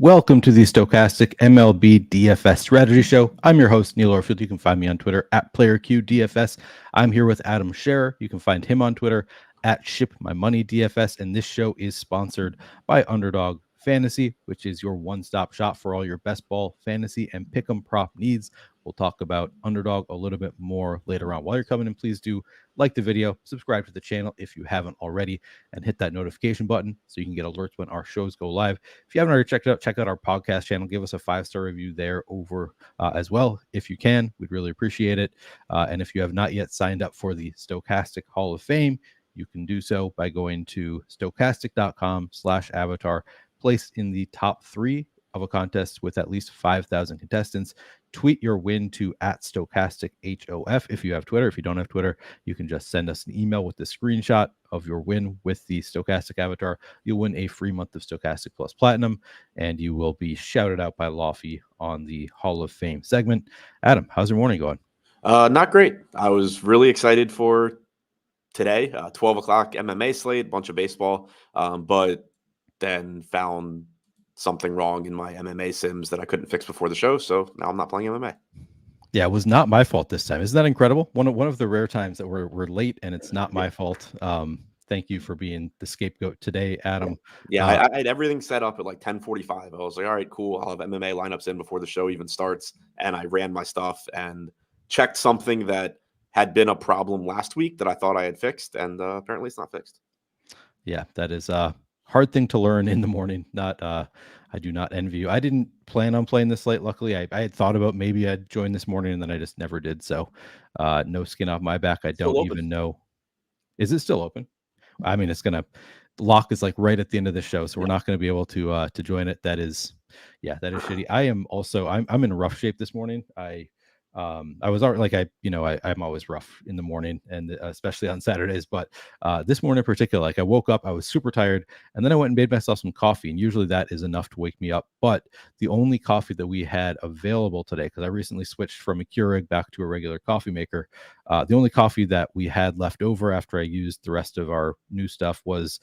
Welcome to the Stochastic MLB DFS Strategy Show. I'm your host, Neil Orfield. You can find me on Twitter at PlayerQDFS. I'm here with Adam Scherer. You can find him on Twitter at ShipMyMoneyDFS. And this show is sponsored by Underdog Fantasy, which is your one-stop shop for all your best ball fantasy and pick'em prop needs. We'll talk about Underdog a little bit more later on. While you're coming in, please do like the video, subscribe to the channel if you haven't already, and hit that notification button so you can get alerts when our shows go live. If you haven't already checked it out, check out our podcast channel. Give us a 5-star review there over as well. If you can, we'd really appreciate it. And if you have not yet signed up for the Stochastic Hall of Fame, you can do so by going to stochastic.com/avatar. Place in the top 3 of a contest with at least 5,000 contestants. Tweet your win to @StochasticHOF if you have Twitter. If you don't have Twitter, you can just send us an email with the screenshot of your win with the Stochastic avatar. You'll win a free month of Stochastic Plus Platinum, and you will be shouted out by Lofty on the Hall of Fame segment. Adam, how's your morning going? Not great. I was really excited for today, 12 o'clock MMA slate, bunch of baseball, but then found something wrong in my MMA sims that I couldn't fix before the show, so now I'm not playing MMA. Yeah, it was not my fault this time. Isn't that incredible? One of the rare times that we're late and it's not my fault. Thank you for being the scapegoat today, Adam. Yeah, I had everything set up at like 10:45. I was like, all right, cool. I'll have MMA lineups in before the show even starts. And I ran my stuff and checked something that had been a problem last week that I thought I had fixed, and apparently it's not fixed. Yeah, that is hard thing to learn in the morning. Not I do not envy you. I didn't plan on playing this late. Luckily, I had thought about maybe I'd join this morning, and then I just never did. So no skin off my back. I don't even know. Is it still open? I mean, it's gonna lock is like right at the end of the show, so we're not going to be able to join it. That is shitty. I am also I'm in rough shape this morning. I was already like I'm always rough in the morning, and especially on Saturdays. But this morning in particular, like I woke up, I was super tired, and then I went and made myself some coffee. And usually that is enough to wake me up. But the only coffee that we had available today, because I recently switched from a Keurig back to a regular coffee maker, the only coffee that we had left over after I used the rest of our new stuff was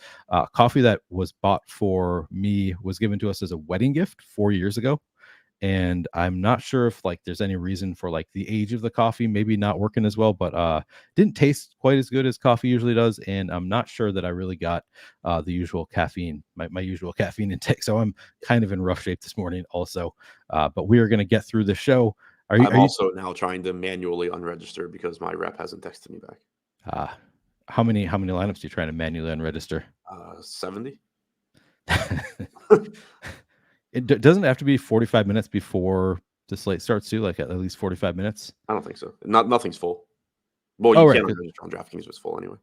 coffee that was bought for me, was given to us as a wedding gift 4 years ago. And I'm not sure if like there's any reason for like the age of the coffee maybe not working as well, but didn't taste quite as good as coffee usually does. And I'm not sure that I really got the usual caffeine, my usual caffeine intake. So I'm kind of in rough shape this morning also. But we are going to get through the show. I'm also now trying to manually unregister because my rep hasn't texted me back. How many lineups do you try to manually unregister? 70. It doesn't have to be 45 minutes before the slate starts too, like at least 45 minutes. I don't think so. Nothing's full. Well, you can't register on DraftKings if it's full anyway.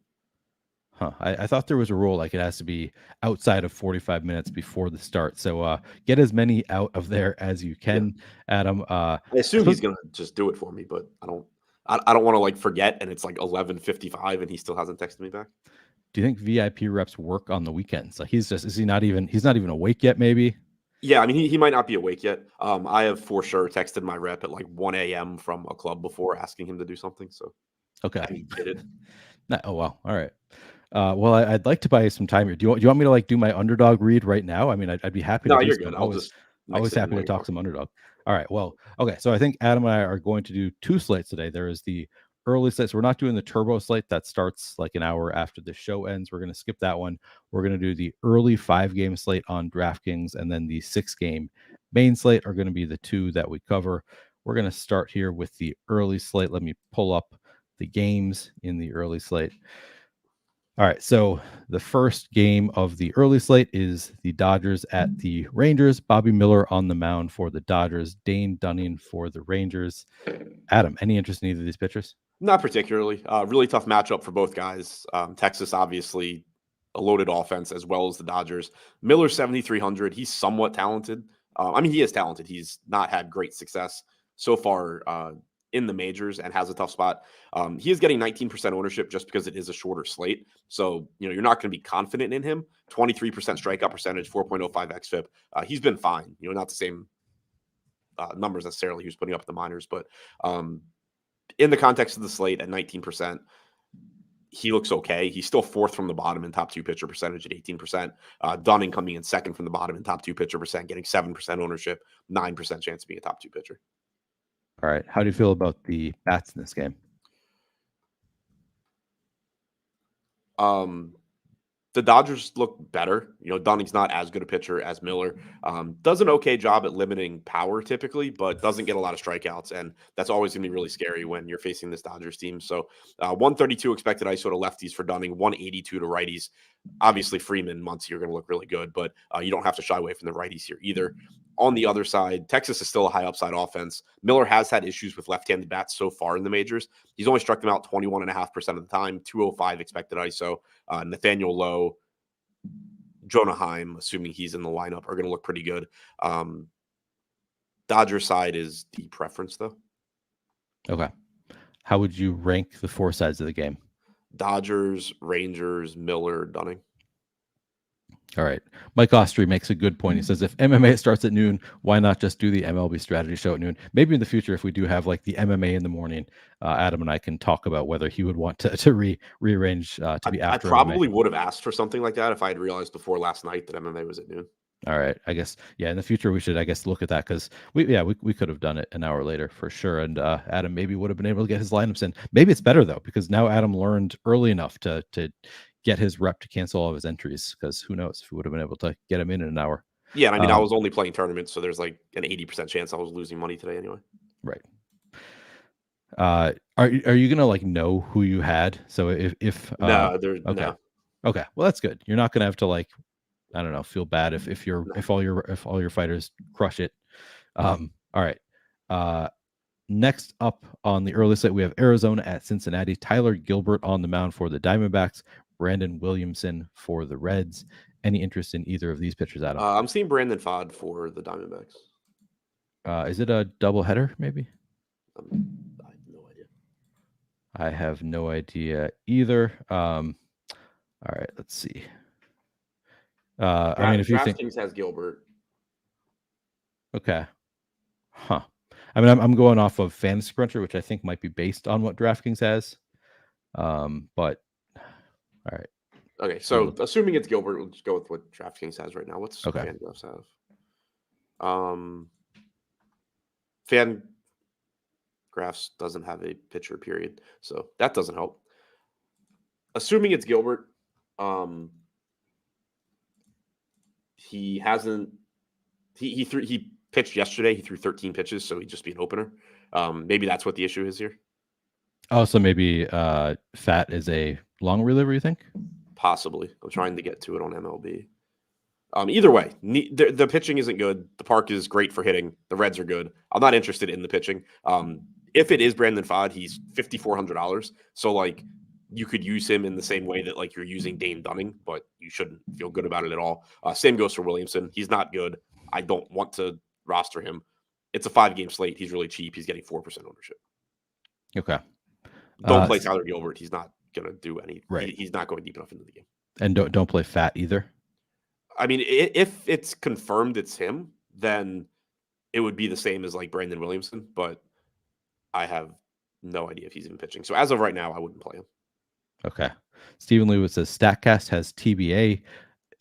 Huh. I thought there was a rule like it has to be outside of 45 minutes before the start. So get as many out of there as you can, Adam. I assume he's gonna just do it for me, but I don't want to like forget and it's like 11:55 and he still hasn't texted me back. Do you think VIP reps work on the weekends? Like he's not even awake yet, maybe? Yeah, I mean, he might not be awake yet. I have for sure texted my rep at like 1 a.m. from a club before asking him to do something. So, okay. He did it. Oh, wow. All right. Well, I'd like to buy you some time here. Do you want me to like do my underdog read right now? I mean, I'd be happy to. No, you're good. Always happy to talk some underdog. All right. Well, okay. So I think Adam and I are going to do 2 slates today. There is the early slate. So we're not doing the turbo slate that starts like an hour after the show ends. We're going to skip that one. We're going to do the early 5-game slate on DraftKings, and then the 6-game main slate are going to be the 2 that we cover. We're going to start here with the early slate. Let me pull up the games in the early slate. All right, so the first game of the early slate is the Dodgers at the Rangers. Bobby Miller on the mound for the Dodgers. Dane Dunning for the Rangers. Adam, any interest in either of these pitchers? Not particularly. Really tough matchup for both guys. Texas, obviously, a loaded offense as well as the Dodgers. Miller, 7,300. He's somewhat talented. I mean, he is talented. He's not had great success so far in the majors and has a tough spot. He is getting 19% ownership just because it is a shorter slate. So, you're not going to be confident in him. 23% strikeout percentage, 4.05 xFIP. He's been fine. Not the same numbers necessarily he was putting up at the minors, but in the context of the slate at 19%, he looks okay. He's still fourth from the bottom in top two pitcher percentage at 18%. Dunning coming in second from the bottom in top two pitcher percent, getting 7% ownership, 9% chance of being a top two pitcher. All right. How do you feel about the bats in this game? The Dodgers look better. Dunning's not as good a pitcher as Miller. Does an okay job at limiting power typically, but doesn't get a lot of strikeouts. And that's always going to be really scary when you're facing this Dodgers team. So 132 expected ISO to lefties for Dunning, 182 to righties. Obviously, Freeman, Muncy are going to look really good, but you don't have to shy away from the righties here either. On the other side, Texas is still a high upside offense. Miller has had issues with left-handed bats so far in the majors. He's only struck them out 21.5% of the time, 205 expected ISO. Nathaniel Lowe, Jonah Heim, assuming he's in the lineup, are going to look pretty good. Dodger side is the preference, though. Okay. How would you rank the four sides of the game? Dodgers, Rangers, Miller, Dunning. All right. Mike Ostry makes a good point. He says, if MMA starts at noon, why not just do the MLB strategy show at noon? Maybe in the future, if we do have like the MMA in the morning, Adam and I can talk about whether he would want to rearrange to be after. I probably would have asked for something like that if I had realized before last night that MMA was at noon. All right. I guess, yeah, in the future, we should, I guess, look at that because we could have done it an hour later for sure. And Adam maybe would have been able to get his lineups in. Maybe it's better, though, because now Adam learned early enough to get his rep to cancel all of his entries, because who knows if we would have been able to get him in an hour. Yeah, and I mean, I was only playing tournaments, so there's like an 80% chance I was losing money today anyway. Right. Are you gonna like know who you had? So if no, there's okay. No. Okay, well that's good. You're not gonna have to like, I don't know, feel bad if all your fighters crush it. All right. Next up on the early slate, we have Arizona at Cincinnati. Tyler Gilbert on the mound for the Diamondbacks. Brandon Williamson for the Reds. Any interest in either of these pitchers, Adam? I'm seeing Brandon Fod for the Diamondbacks. Is it a doubleheader, maybe? I have no idea. I have no idea either. All right, let's see. I mean, if you think DraftKings has Gilbert. Okay. Huh. I mean, I'm going off of Fantasy Cruncher, which I think might be based on what DraftKings has. But all right. Okay, so assuming it's Gilbert, we'll just go with what DraftKings has right now. What's FanGraphs have? FanGraphs doesn't have a pitcher period, so that doesn't help. Assuming it's Gilbert, he hasn't. He pitched yesterday. He threw 13 pitches, so he'd just be an opener. Maybe that's what the issue is here. Oh, so maybe Fat is a long reliever, you think? Possibly. I'm trying to get to it on MLB. Either way, the pitching isn't good. The park is great for hitting. The Reds are good. I'm not interested in the pitching. If it is Brandon Fod, he's $5,400. So like you could use him in the same way that like you're using Dane Dunning, but you shouldn't feel good about it at all. Same goes for Williamson. He's not good. I don't want to roster him. It's a 5-game slate. He's really cheap. He's getting 4% ownership. Okay. Don't play Tyler Gilbert. He's not going to do any. Right. He's not going deep enough into the game. And don't play Fat either. I mean, if it's confirmed it's him, then it would be the same as like Brandon Williamson, but I have no idea if he's even pitching. So as of right now, I wouldn't play him. Okay. Stephen Lewis says StatCast has TBA.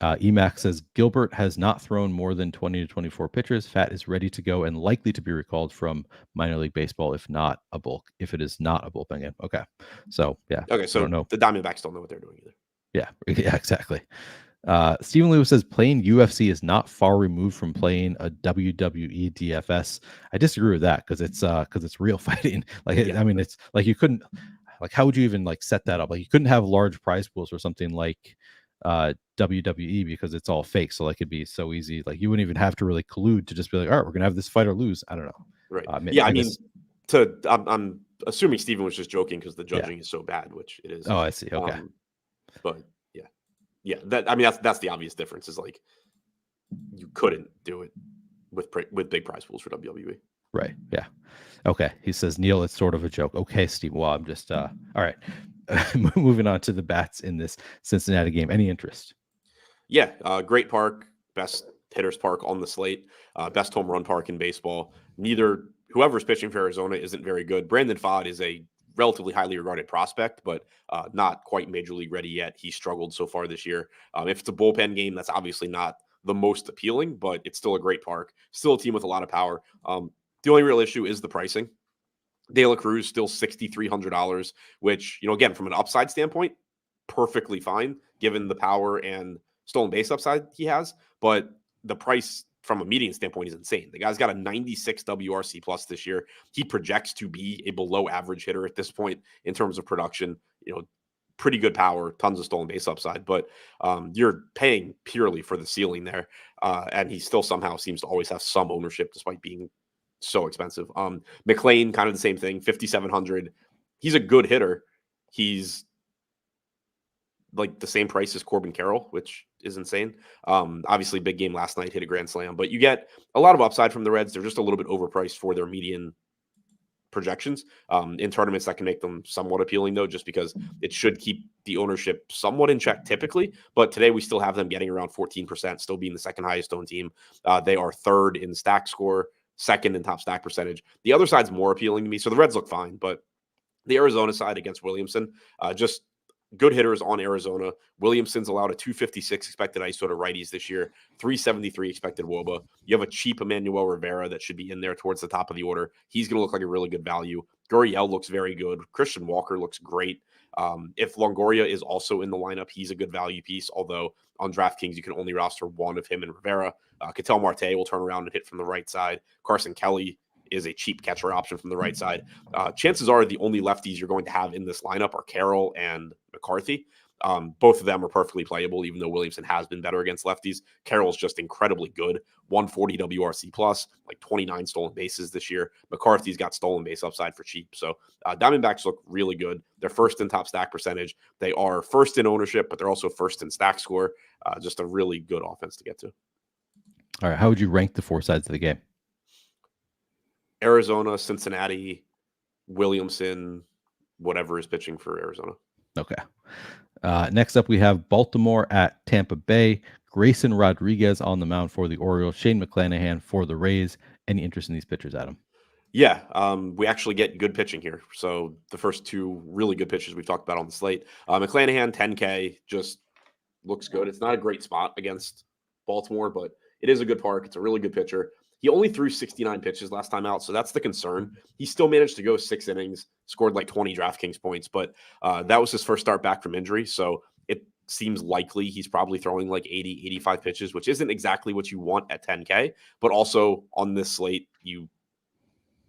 Emax says Gilbert has not thrown more than 20 to 24 pitches. Fat is ready to go and likely to be recalled from minor league baseball if it is not a bullpen game. Okay. So yeah. Okay. So the Diamondbacks don't know what they're doing either. Yeah. Yeah, exactly. Stephen Lewis says playing UFC is not far removed from playing a WWE DFS. I disagree with that because it's real fighting. I mean, it's like you couldn't, like, how would you even like set that up? Like you couldn't have large prize pools or something like WWE because it's all fake. So like it'd be so easy. Like you wouldn't even have to really collude to just be like, all right, we're gonna have this fighter lose. I don't know. Right. I'm assuming Stephen was just joking because the judging is so bad, which it is. Oh, I see. Okay. But yeah. That's the obvious difference. Is like you couldn't do it with big prize pools for WWE. Right. Yeah. Okay. He says, Neil, it's sort of a joke. Okay, Steve. Well, I'm just all right. Moving on to the bats in this Cincinnati game. Any interest? Yeah. Great park. Best hitters park on the slate. Best home run park in baseball. Whoever's pitching for Arizona isn't very good. Brandon Fod is a relatively highly regarded prospect, but not quite major league ready yet. He struggled so far this year. If it's a bullpen game, that's obviously not the most appealing, but it's still a great park. Still a team with a lot of power. The only real issue is the pricing. De La Cruz still $6,300, which, again, from an upside standpoint, perfectly fine given the power and stolen base upside he has. But the price from a median standpoint is insane. The guy's got a 96 WRC plus this year. He projects to be a below average hitter at this point in terms of production. Pretty good power, tons of stolen base upside, but you're paying purely for the ceiling there. And he still somehow seems to always have some ownership despite being so expensive. McLean, kind of the same thing, 5,700. He's a good hitter. He's like the same price as Corbin Carroll, which is insane. Obviously, big game last night, hit a grand slam, but you get a lot of upside from the Reds. They're just a little bit overpriced for their median projections. In tournaments, that can make them somewhat appealing, though, just because it should keep the ownership somewhat in check typically. But today, we still have them getting around 14%, still being the second highest owned team. They are third in stack score, second in top stack percentage. The other side's more appealing to me. So the Reds look fine, but the Arizona side against Williamson, just good hitters on Arizona. Williamson's allowed a 256 expected ISO to righties this year, 373 expected WOBA. You have a cheap Emmanuel Rivera that should be in there towards the top of the order. He's going to look like a really good value. Gurriel looks very good. Christian Walker looks great. If Longoria is also in the lineup, he's a good value piece, although on DraftKings, you can only roster one of him and Rivera. Ketel Marte will turn around and hit from the right side. Carson Kelly is a cheap catcher option from the right side. Chances are the only lefties you're going to have in this lineup are Carroll and McCarthy. Both of them are perfectly playable, even though Williamson has been better against lefties. Carroll's just incredibly good. 140 WRC plus, like 29 stolen bases this year. McCarthy's got stolen base upside for cheap. So Diamondbacks look really good. They're first in top stack percentage. They are first in ownership, but they're also first in stack score. Just a really good offense to get to. All right. How would you rank the four sides of the game? Arizona, Cincinnati, Williamson, whatever is pitching for Arizona. Okay. Next up, we have Baltimore at Tampa Bay. Grayson Rodriguez on the mound for the Orioles. Shane McClanahan for the Rays. Any interest in these pitchers, Adam? Yeah, we actually get good pitching here. So the first two really good pitchers we've talked about on the slate. McClanahan, 10K, just looks good. It's not a great spot against Baltimore, but it is a good park. It's a really good pitcher. He only threw 69 pitches last time out, so that's the concern. He still managed to go 6 innings, scored like 20 DraftKings points, but that was his first start back from injury, so it seems likely he's probably throwing like 80, 85 pitches, which isn't exactly what you want at 10K, but also on this slate, you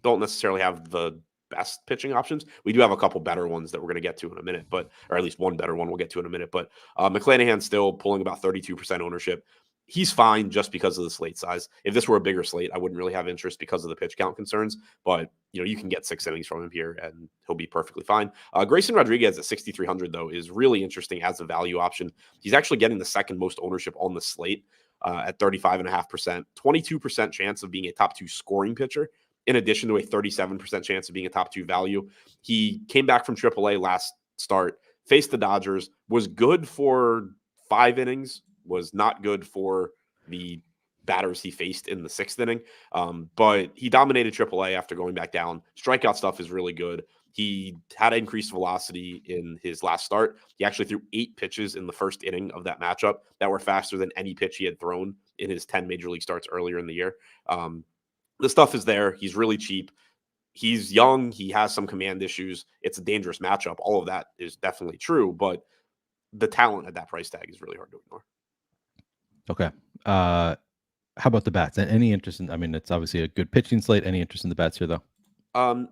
don't necessarily have the best pitching options. We do have a couple better ones that we're going to get to in a minute, or at least one better one we'll get to in a minute, but McClanahan still pulling about 32% ownership. He's fine just because of the slate size. If this were a bigger slate, I wouldn't really have interest because of the pitch count concerns, but you can get 6 innings from him here and he'll be perfectly fine. Grayson Rodriguez at 6,300 though is really interesting as a value option. He's actually getting the second most ownership on the slate at 35.5%, 22% chance of being a top 2 scoring pitcher, in addition to a 37% chance of being a top 2 value. He came back from AAA last start, faced the Dodgers, was good for 5 innings, was not good for the batters he faced in the 6th inning. But he dominated AAA after going back down. Strikeout stuff is really good. He had increased velocity in his last start. He actually threw 8 pitches in the first inning of that matchup that were faster than any pitch he had thrown in his 10 major league starts earlier in the year. The stuff is there. He's really cheap. He's young. He has some command issues. It's a dangerous matchup. All of that is definitely true, but the talent at that price tag is really hard to ignore. Okay. How about the bats? Any interest in, it's obviously a good pitching slate. Any interest in the bats here, though?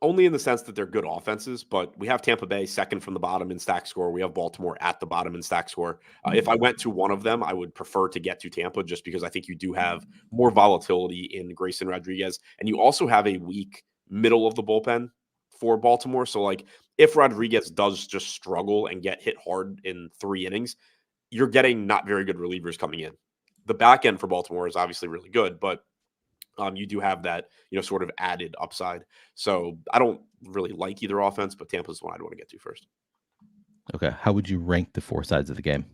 Only in the sense that they're good offenses, but we have Tampa Bay second from the bottom in stack score. We have Baltimore at the bottom in stack score. If I went to one of them, I would prefer to get to Tampa just because I think you do have more volatility in Grayson Rodriguez. And you also have a weak middle of the bullpen for Baltimore. So like if Rodriguez does just struggle and get hit hard in 3 innings, you're getting not very good relievers coming in. The back end for Baltimore is obviously really good, but you do have that, sort of added upside. So I don't really like either offense, but Tampa's the one I'd want to get to first. Okay. How would you rank the 4 sides of the game?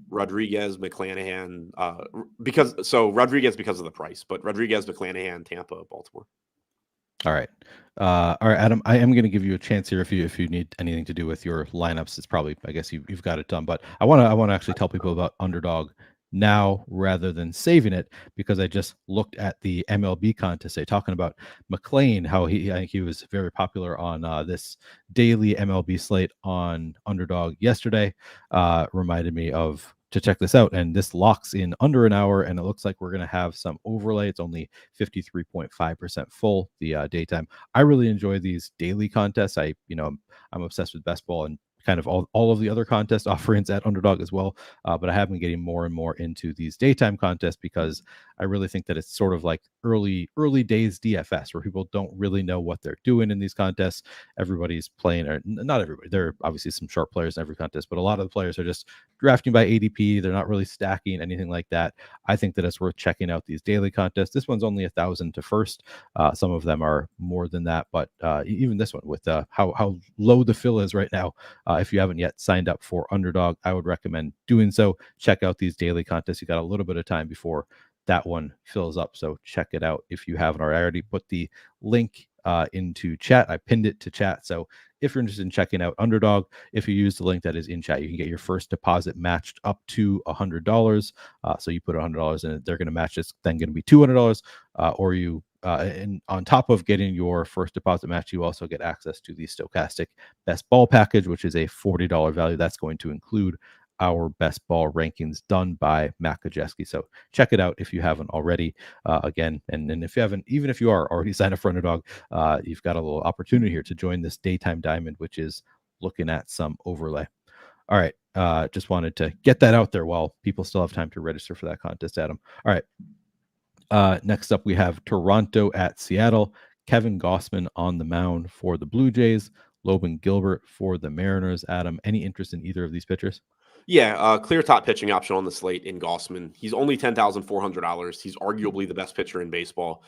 Rodriguez, McClanahan, Rodriguez because of the price, but Rodriguez, McClanahan, Tampa, Baltimore. All right. All right, Adam, I am going to give you a chance here if you need anything to do with your lineups. It's probably, I guess you've got it done, but I want to actually tell people about Underdog now rather than saving it, because I just looked at the MLB contest today, talking about McLean, how I think he was very popular on this daily MLB slate on Underdog yesterday. Reminded me of to check this out, and this locks in under an hour, and it looks like we're going to have some overlay. It's only 53.5% full, the daytime. I really enjoy these daily contests. I'm obsessed with best ball and kind of all of the other contest offerings at Underdog as well. But I have been getting more and more into these daytime contests because I really think that it's sort of like early days DFS, where people don't really know what they're doing in these contests. Everybody's playing, or not everybody. There are obviously some sharp players in every contest, but a lot of the players are just drafting by ADP. They're not really stacking anything like that. I think that it's worth checking out these daily contests. This one's only 1,000 to first. Some of them are more than that, but even this one with how low the fill is right now, if you haven't yet signed up for Underdog, I would recommend doing so. Check out these daily contests. You got a little bit of time before that one fills up, so check it out if you haven't already. I already put the link into chat. I pinned it to chat, so if you're interested in checking out Underdog, if you use the link that is in chat, you can get your first deposit matched up to $100. So you put $100 in it, they're going to match. It's then going to be $200, or you and on top of getting your first deposit match, you also get access to the Stochastic Best Ball package, which is a $40 value. That's going to include our best ball rankings done by Matt Kajeski. So check it out if you haven't already. Again, and if you haven't, even if you are already signed up for Underdog, you've got a little opportunity here to join this daytime diamond, which is looking at some overlay. All right. Just wanted to get that out there while people still have time to register for that contest, Adam. All right. Next up, we have Toronto at Seattle. Kevin Gossman on the mound for the Blue Jays. Logan Gilbert for the Mariners. Adam, any interest in either of these pitchers? Yeah, clear top pitching option on the slate in Gossman. He's only $10,400. He's arguably the best pitcher in baseball.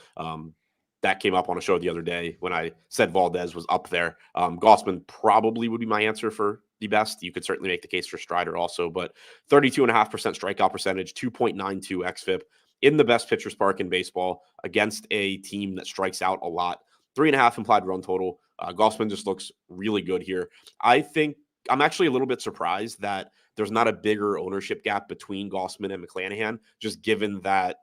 That came up on a show the other day when I said Valdez was up there. Gossman probably would be my answer for the best. You could certainly make the case for Strider also, but 32.5% strikeout percentage, 2.92 xFIP in the best pitcher's park in baseball against a team that strikes out a lot. 3.5 implied run total. Gossman just looks really good here. I think I'm actually a little bit surprised that there's not a bigger ownership gap between Gossman and McClanahan, just given that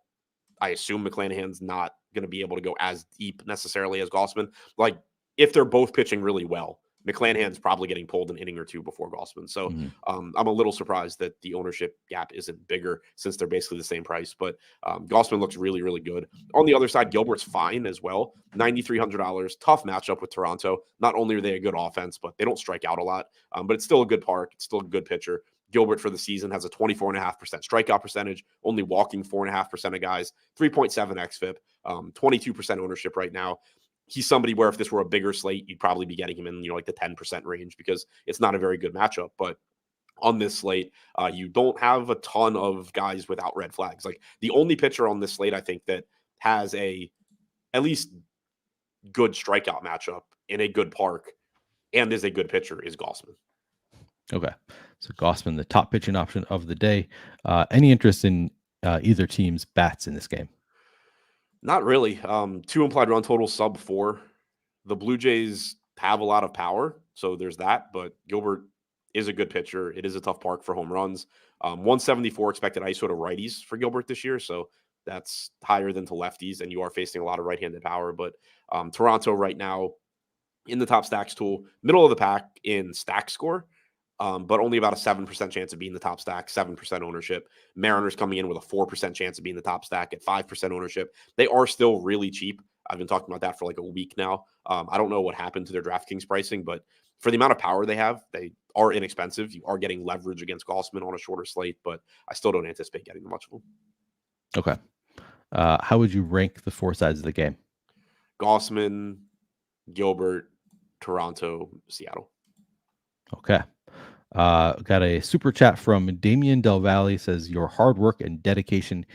I assume McClanahan's not going to be able to go as deep necessarily as Gossman. Like, if they're both pitching really well, McClanahan's probably getting pulled an inning or two before Gossman. So I'm a little surprised that the ownership gap isn't bigger since they're basically the same price. But Gossman looks really, really good. On the other side, Gilbert's fine as well. $9,300. Tough matchup with Toronto. Not only are they a good offense, but they don't strike out a lot. But it's still a good park. It's still a good pitcher. Gilbert for the season has a 24.5% strikeout percentage, only walking 4.5% of guys, 3.7 xFIP, 22% ownership right now. He's somebody where if this were a bigger slate, you'd probably be getting him in, like the 10% range because it's not a very good matchup. But on this slate, you don't have a ton of guys without red flags. Like, the only pitcher on this slate, I think, that has at least good strikeout matchup in a good park and is a good pitcher is Gossman. Okay. So Gossman, the top pitching option of the day. Any interest in either team's bats in this game? Not really. 2 implied run total, sub 4. The Blue Jays have a lot of power, so there's that. But Gilbert is a good pitcher. It is a tough park for home runs. 174 expected ISO to righties for Gilbert this year, so that's higher than to lefties, and you are facing a lot of right-handed power. But Toronto right now in the top stacks tool, middle of the pack in stack score, but only about a 7% chance of being the top stack, 7% ownership. Mariners coming in with a 4% chance of being the top stack at 5% ownership. They are still really cheap. I've been talking about that for like a week now. I don't know what happened to their DraftKings pricing, but for the amount of power they have, they are inexpensive. You are getting leverage against Gossman on a shorter slate, but I still don't anticipate getting much of them. Okay. How would you rank the four sides of the game? Gossman, Gilbert, Toronto, Seattle. Okay. Got a super chat from Damian Del Valle. Says your hard work and dedication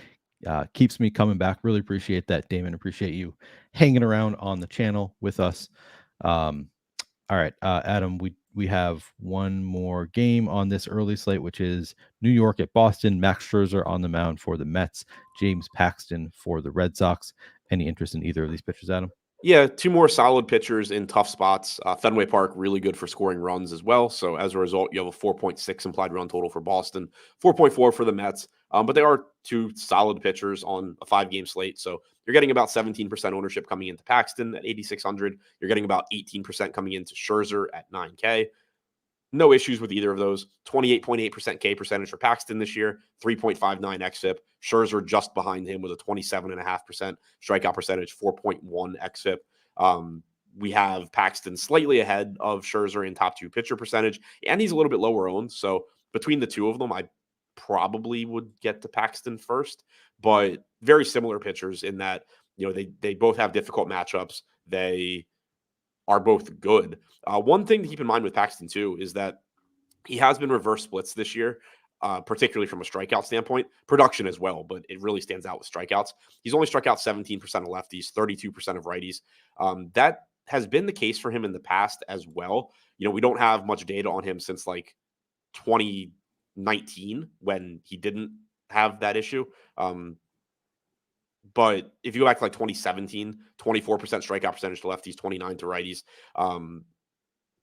keeps me coming back. Really appreciate that, Damon. Appreciate you hanging around on the channel with us. All right, Adam, we have one more game on this early slate, which is New York at Boston. Max Scherzer on the mound for the Mets. James Paxton for the Red Sox. Any interest in either of these pitchers, Adam? Yeah, two more solid pitchers in tough spots. Fenway Park, really good for scoring runs as well. So as a result, you have a 4.6 implied run total for Boston, 4.4 for the Mets. But they are two solid pitchers on a 5-game slate. So you're getting about 17% ownership coming into Paxton at 8,600. You're getting about 18% coming into Scherzer at 9K. No issues with either of those. 28.8% K percentage for Paxton this year, 3.59 xFIP. Scherzer just behind him with a 27.5% strikeout percentage, 4.1 xFIP. We have Paxton slightly ahead of Scherzer in top 2 pitcher percentage, and he's a little bit lower owned. So between the two of them, I probably would get to Paxton first, but very similar pitchers in that, they both have difficult matchups. They are both good. One thing to keep in mind with Paxton too is that he has been reverse splits this year, particularly from a strikeout standpoint, production as well, but it really stands out with strikeouts. He's only struck out 17% of lefties, 32% of righties. That has been the case for him in the past as well. We don't have much data on him since like 2019 when he didn't have that issue. But if you go back to like 2017, 24% strikeout percentage to lefties, 29 to righties.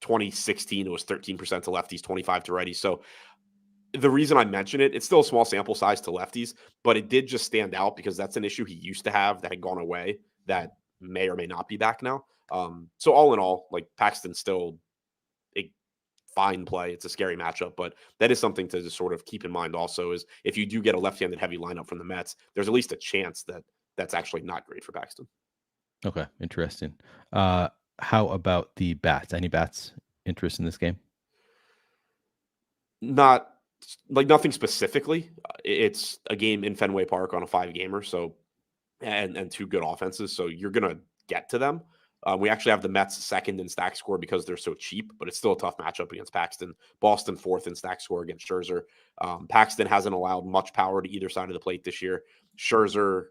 2016, it was 13% to lefties, 25 to righties. So the reason I mention it, it's still a small sample size to lefties, but it did just stand out because that's an issue he used to have that had gone away that may or may not be back now. So all in all, like Paxton's still a fine play. It's a scary matchup, but that is something to just sort of keep in mind also is if you do get a left-handed heavy lineup from the Mets, there's at least a chance that that's actually not great for Paxton. Okay, interesting. How about the bats? Any bats interest in this game? Not like nothing specifically. It's a game in Fenway Park on a 5-gamer, so and two good offenses, so you're gonna get to them. We actually have the Mets second in stack score because they're so cheap, but it's still a tough matchup against Paxton. Boston fourth in stack score against Scherzer. Paxton hasn't allowed much power to either side of the plate this year. Scherzer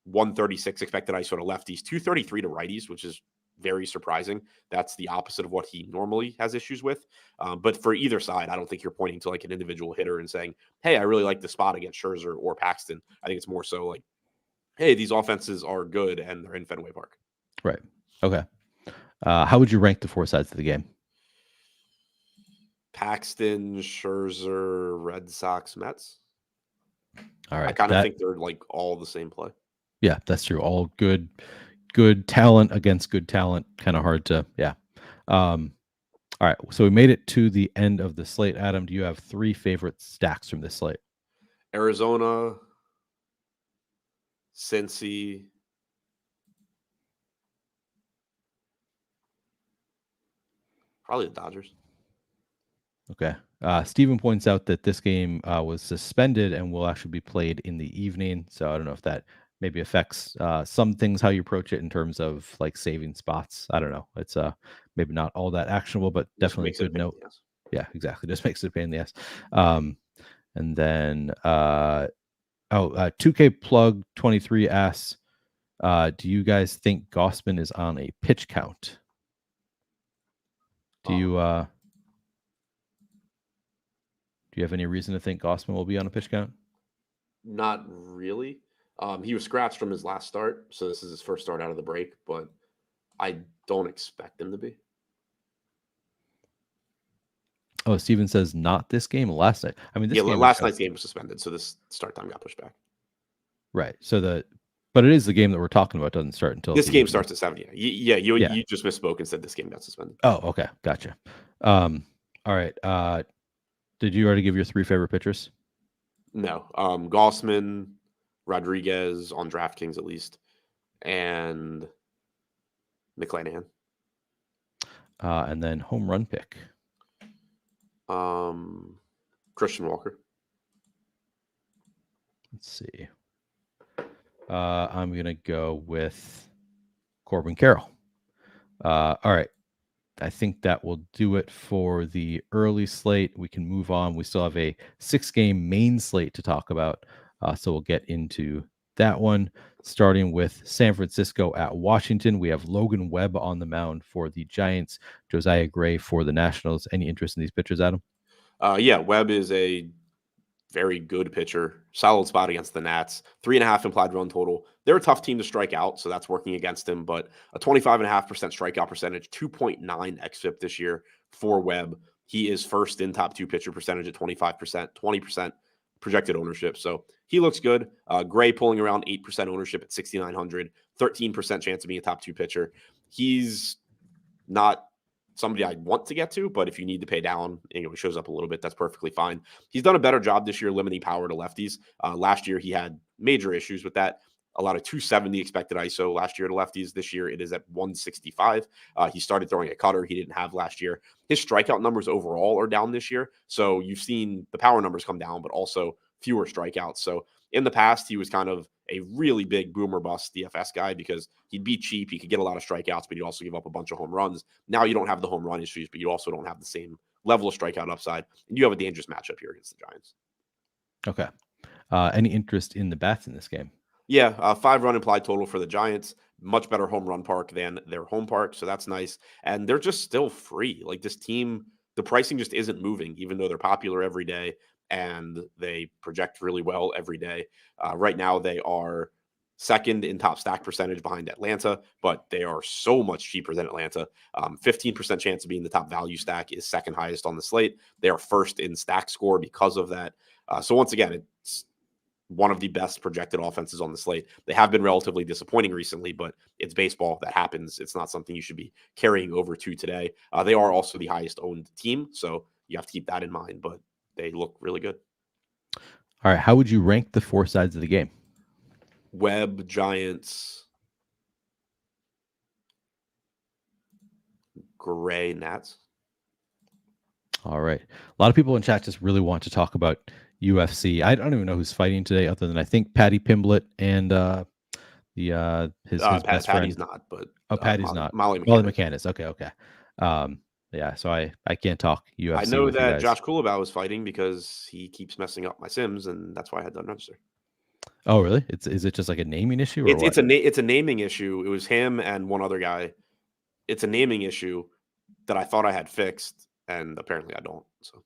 136 expected ISO to lefties, 233 to righties, which is very surprising. That's the opposite of what he normally has issues with. But for either side, I don't think you're pointing to like an individual hitter and saying, hey, I really like the spot against Scherzer or Paxton. I think it's more so like, hey, these offenses are good and they're in Fenway Park. Right. Okay. How would you rank the 4 sides of the game? Paxton, Scherzer, Red Sox, Mets. All right. I kind of think they're like all the same play. Yeah, that's true. All good talent against good talent. Kind of hard to, yeah. All right. So we made it to the end of the slate. Adam, do you have 3 favorite stacks from this slate? Arizona, Cincy, probably the Dodgers. Okay. Steven points out that this game was suspended and will actually be played in the evening. So I don't know if that maybe affects some things how you approach it in terms of like saving spots. I don't know. It's maybe not all that actionable, but definitely a good note. Yeah, exactly. Just makes it a pain in the ass. And then 2K Plug 23 asks, do you guys think Gausman is on a pitch count? Do you have any reason to think Gausman will be on a pitch count? Not really. He was scratched from his last start, so this is his first start out of the break, but I don't expect him to be. Oh, Steven says not this game, last night. I mean, this game last night's game was suspended, so this start time got pushed back. Right. So but it is the game that we're talking about doesn't start until this game starts at 7. Yeah. You just misspoke and said this game got suspended. Oh, okay, gotcha. All right. Did you already give your 3 favorite pitchers? No. Gausman, Rodriguez on DraftKings at least, and McClanahan. And then home run pick. Christian Walker. Let's see. I'm going to go with Corbin Carroll. All right. I think that will do it for the early slate. We can move on. We still have a 6-game main slate to talk about. So we'll get into that one, starting with San Francisco at Washington. We have Logan Webb on the mound for the Giants, Josiah Gray for the Nationals. Any interest in these pitchers, Adam? Yeah, Webb is a very good pitcher, solid spot against the Nats, 3.5 implied run total. They're a tough team to strike out, so that's working against him, but a 25.5% strikeout percentage, 2.9 xFIP this year for Webb. He is first in top 2 pitcher percentage at 25%, 20% projected ownership. So he looks good. Gray pulling around 8% ownership at 6,900, 13% chance of being a top 2 pitcher. He's not somebody I want to get to, but if you need to pay down, he shows up a little bit, that's perfectly fine. He's done a better job this year limiting power to lefties. Last year, he had major issues with that. A lot of 270 expected ISO last year to lefties. This year, it is at 165. He started throwing a cutter he didn't have last year. His strikeout numbers overall are down this year. So you've seen the power numbers come down, but also fewer strikeouts. So in the past, he was kind of a really big boomer bust DFS guy because he'd be cheap. He could get a lot of strikeouts, but he'd also give up a bunch of home runs. Now you don't have the home run issues, but you also don't have the same level of strikeout upside. And you have a dangerous matchup here against the Giants. Okay. Any interest in the bats in this game? Yeah, 5-run implied total for the Giants. Much better home run park than their home park, so that's nice. And they're just still free. Like this team, the pricing just isn't moving, even though they're popular every day and they project really well every day. Right now, they are second in top stack percentage behind Atlanta, but they are so much cheaper than Atlanta. 15% chance of being the top value stack is second highest on the slate. They are first in stack score because of that. So once again, it's one of the best projected offenses on the slate. They have been relatively disappointing recently, but it's baseball. That happens. It's not something you should be carrying over to today. They are also the highest owned team, so you have to keep that in mind, but they look really good. All right. How would you rank the 4 sides of the game? Webb, Giants, Gray, Nats. All right. A lot of people in chat just really want to talk about UFC. I don't even know who's fighting today, other than I think Patty Pimblett and his best Patty's friend. not, but Patty's not. Molly McCannis. Okay. Yeah. So I can't talk UFC. I know with that you guys. Josh Kulabau was fighting because he keeps messing up my Sims, and that's why I had to unregister. Oh, really? Is it just like a naming issue? Or it's a naming issue. It was him and one other guy. It's a naming issue that I thought I had fixed, and apparently I don't. So,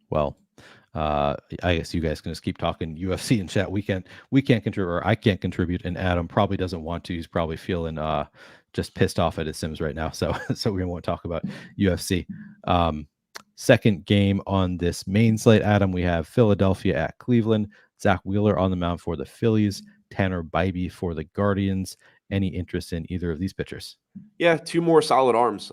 well, I guess you guys can just keep talking UFC in chat. We can't contribute, or I can't contribute, and Adam probably doesn't want to. He's probably feeling just pissed off at his Sims right now. So we won't talk about UFC. Second game on this main slate, Adam, we have Philadelphia at Cleveland. Zach Wheeler on the mound for the Phillies. Tanner Bybee for the Guardians. Any interest in either of these pitchers? Yeah, 2 more solid arms.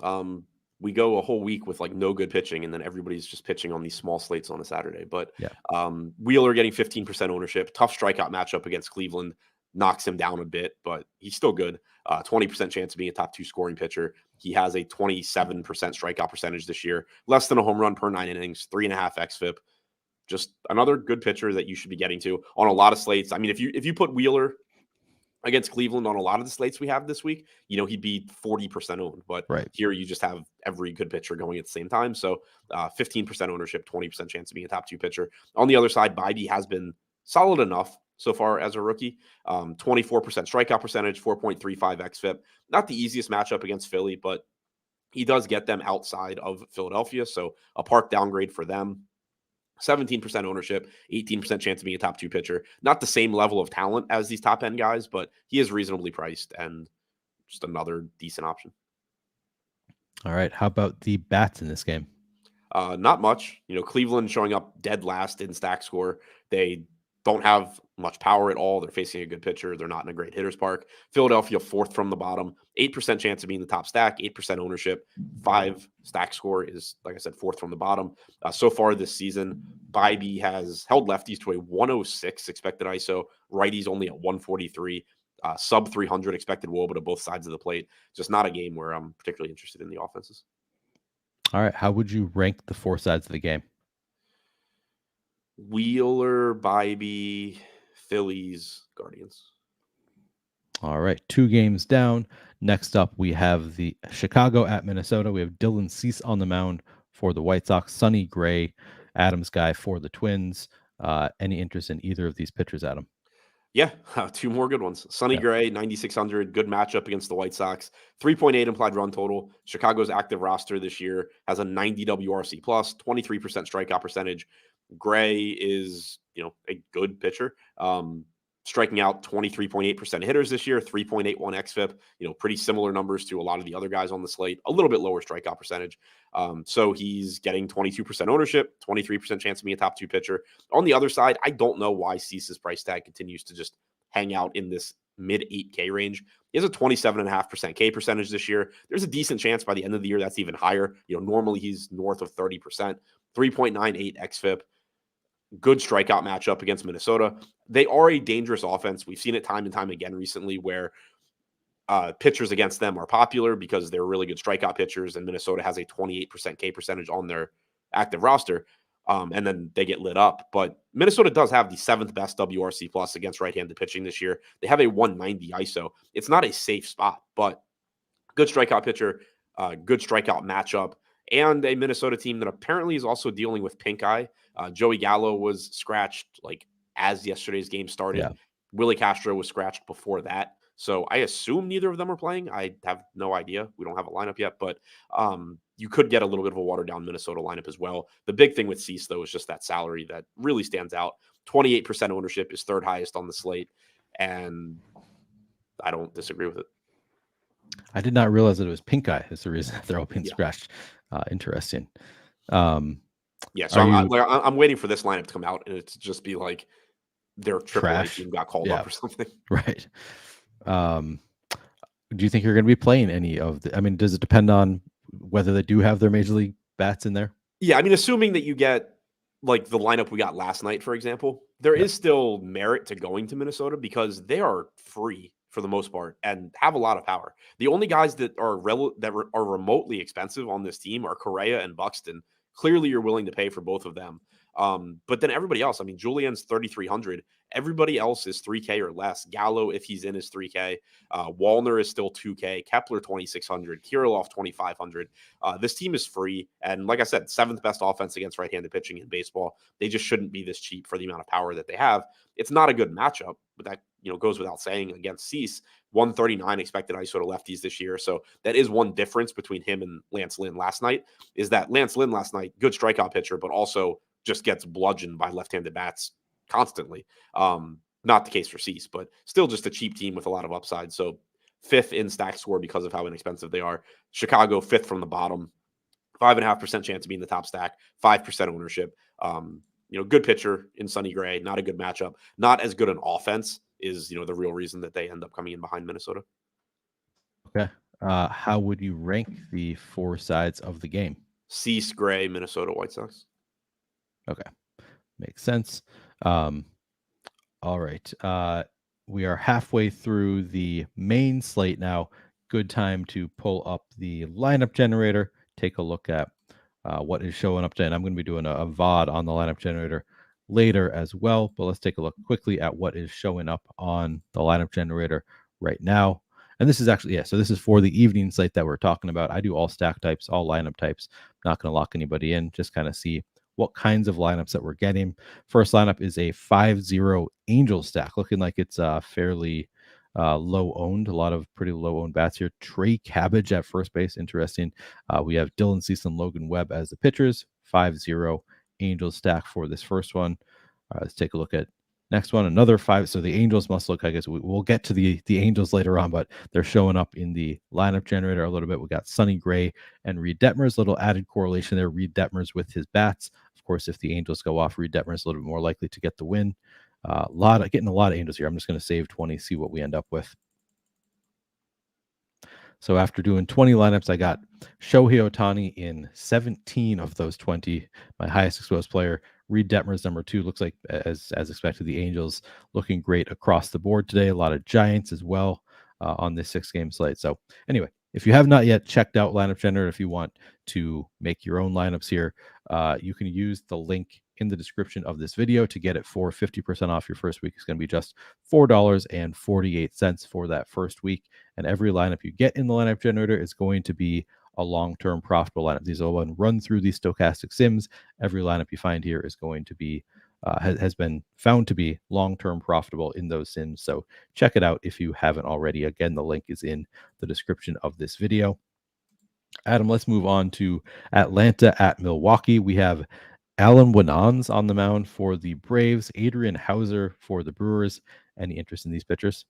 We go a whole week with like no good pitching, and then everybody's just pitching on these small slates on a Saturday. But yeah. Wheeler getting 15% ownership. Tough strikeout matchup against Cleveland. Knocks him down a bit, but he's still good. 20% chance of being a top 2 scoring pitcher. He has a 27% strikeout percentage this year. Less than a home run per 9 innings. 3.5 xFIP. Just another good pitcher that you should be getting to on a lot of slates. I mean, if you put Wheeler against Cleveland on a lot of the slates we have this week, he'd be 40% owned. But here you just have every good pitcher going at the same time. So 15% ownership, 20% chance of being a top 2 pitcher. On the other side, Bybee has been solid enough so far as a rookie. 24% strikeout percentage, 4.35 xFIP. Not the easiest matchup against Philly, but he does get them outside of Philadelphia. So a park downgrade for them. 17% ownership, 18% chance of being a top 2 pitcher. Not the same level of talent as these top end guys, but he is reasonably priced and just another decent option. All right. How about the bats in this game? Not much. Cleveland showing up dead last in stack score. They don't have much power at all. They're facing a good pitcher. They're not in a great hitter's park. Philadelphia 4th from the bottom, 8% chance of being the top stack, 8% ownership, 5 stack score is, like I said, 4th from the bottom. So far this season, Bybee has held lefties to a 106 expected ISO, righties only at 143, sub 300 expected WOBA to both sides of the plate. Just not a game where I'm particularly interested in the offenses. All right. How would you rank the 4 sides of the game? Wheeler, Bybee, Phillies, Guardians. All right. 2 games down. Next up, we have the Chicago at Minnesota. We have Dylan Cease on the mound for the White Sox. Sonny Gray, Adams guy for the Twins. Any interest in either of these pitchers, Adam? Yeah, 2 more good ones. Sonny Gray, 9,600, good matchup against the White Sox. 3.8 implied run total. Chicago's active roster this year has a 90 WRC plus, 23% strikeout percentage. Gray is, a good pitcher. Striking out 23.8% hitters this year, 3.81 xFIP, pretty similar numbers to a lot of the other guys on the slate, a little bit lower strikeout percentage. So he's getting 22% ownership, 23% chance to be a top 2 pitcher. On the other side, I don't know why Cease's price tag continues to just hang out in this mid 8K range. He has a 27.5% K percentage this year. There's a decent chance by the end of the year that's even higher. Normally he's north of 30%, 3.98 xFIP. Good strikeout matchup against Minnesota. They are a dangerous offense. We've seen it time and time again recently where pitchers against them are popular because they're really good strikeout pitchers, and Minnesota has a 28% K percentage on their active roster, and then they get lit up. But Minnesota does have the 7th best WRC plus against right-handed pitching this year. They have a 190 ISO. It's not a safe spot, but good strikeout pitcher, good strikeout matchup, and a Minnesota team that apparently is also dealing with pink eye. Joey Gallo was scratched as yesterday's game started. Yeah. Willie Castro was scratched before that. So I assume neither of them are playing. I have no idea. We don't have a lineup yet, but you could get a little bit of a watered down Minnesota lineup as well. The big thing with Cease, though, is just that salary that really stands out. 28% ownership is 3rd highest on the slate, and I don't disagree with it. I did not realize that it was pink eye is the reason they're all being scratched. Interesting. Yeah, so I'm waiting for this lineup to come out and it to just be like their AAA team got called up or something. Right. Do you think you're going to be playing any of the? I mean, does it depend on whether they do have their major league bats in there? Yeah, I mean, assuming that you get like the lineup we got last night, for example, there is still merit to going to Minnesota because they are free for the most part and have a lot of power. The only guys that are remotely expensive on this team are Correa and Buxton. Clearly, you're willing to pay for both of them. But then everybody else, I mean, Julian's 3,300. Everybody else is 3K or less. Gallo, if he's in, is 3K. Wallner is still 2K. Kepler, 2,600. Kirilloff, 2,500. This team is free. And like I said, 7th best offense against right-handed pitching in baseball. They just shouldn't be this cheap for the amount of power that they have. It's not a good matchup, but that goes without saying against Cease. 139 expected ISO to lefties this year. So that is one difference between him and Lance Lynn last night, is that Lance Lynn last night, good strikeout pitcher, but also just gets bludgeoned by left-handed bats constantly. Not the case for Cease, but still just a cheap team with a lot of upside. So 5th in stack score because of how inexpensive they are. Chicago 5th from the bottom, 5.5% chance of being the top stack, 5% ownership. Good pitcher in Sonny Gray, not a good matchup, not as good an offense is, the real reason that they end up coming in behind Minnesota. Okay. How would you rank the 4 sides of the game? Cease, Gray, Minnesota White Sox. Okay. Makes sense. All right. We are halfway through the main slate now. Good time to pull up the lineup generator, take a look at what is showing up today. And I'm going to be doing a VOD on the lineup generator later as well. But let's take a look quickly at what is showing up on the lineup generator right now. And this is actually, so this is for the evening slate that we're talking about. I do all stack types, all lineup types. I'm not going to lock anybody in, just kind of see what kinds of lineups that we're getting. First lineup is a 5-0 Angel stack, looking like it's fairly low owned. A lot of pretty low owned bats here. Trey Cabbage at first base, interesting. We have Dylan Cease and Logan Webb as the pitchers. 5-0 Angel stack for this first one. Let's take a look at next one. Another 5. So the Angels must look, I guess we'll get to the Angels later on, but they're showing up in the lineup generator a little bit. We got Sonny Gray and Reed Detmers. Little added correlation there. Reed Detmers with his bats. Of course, if the Angels go off, Reed Detmers a little bit more likely to get the win. Getting a lot of Angels here. I'm just going to save 20, see what we end up with. So after doing 20 lineups, I got Shohei Ohtani in 17 of those 20. My highest exposed player, Reed Detmers, number 2. Looks like, as expected, the Angels looking great across the board today. A lot of Giants as well on this 6-game slate. So anyway, if you have not yet checked out Lineup Generator, if you want to make your own lineups here, you can use the link in the description of this video to get it for 50% off your first week. It's going to be just $4.48 for that first week. And every lineup you get in the Lineup Generator is going to be a long-term profitable lineup. These are run through these stochastic sims. Every lineup you find here is going to be has been found to be long-term profitable in those sims. So check it out if you haven't already. Again, the link is in the description of this video. Adam, let's move on to Atlanta at Milwaukee. We have Alan Winans on the mound for the Braves, Adrian Hauser for the Brewers. Any interest in these pitchers?